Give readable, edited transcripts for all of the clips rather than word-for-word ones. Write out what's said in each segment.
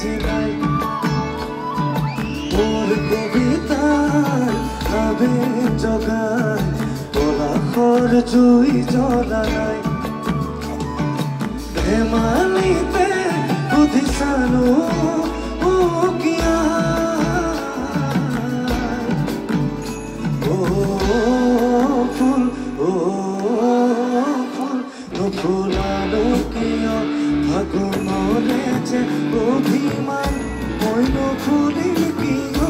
যে নাই মোৰ কবিতাৰ আবেগ জগায় পলাশৰ জুই জ্বলা নাই ধেমালিতে বুধিছানো কিয়া ফুল নুফুলানো কিয় ফাগুনৰে যে অভিমান মই নুফুলিম কিয়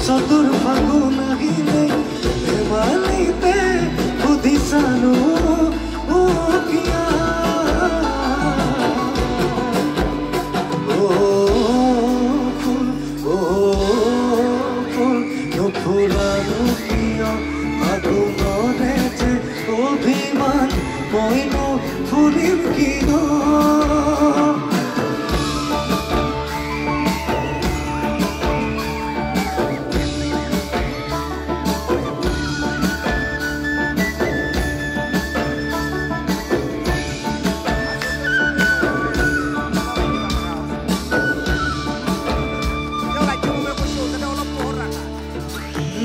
চতুৰ ফাগুন আহিলে ধেমালিতে বুধিছানো কিয়া ফুল নুফুলানো কিয় ফাগুনৰে যে অভিমান মই নুফুলিম কিয়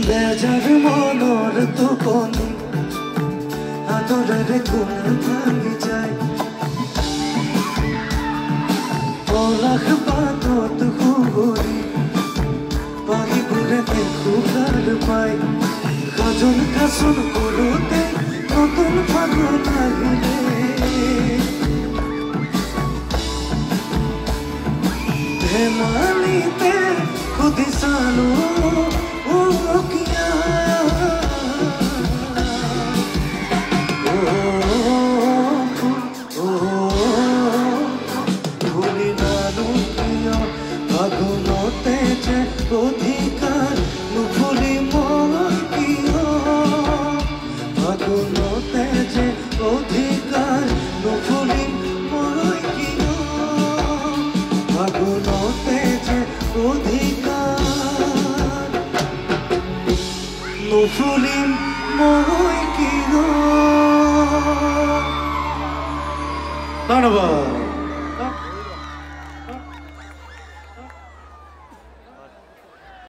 বেজাৰ মনৰ টোপনি আদৰেৰে কোনে ভাঙি যায় পলাশ বাটত শুৱৰি পাহিবোৰে দেখো গাৰ পায় কাজল কাচল কৰোঁতে নতুন ফাগুন আহিলে ধেমালিতে সুধিছানো ফাগুনতে যে অধিকাৰ নুফুলি মই কিয় ফাগুনতে যে অধিকাৰ নুফুলি মই কিয় ফাগুনতে যে অধিকাৰ নুফুলিম মই কিয় ধন্যবাদ।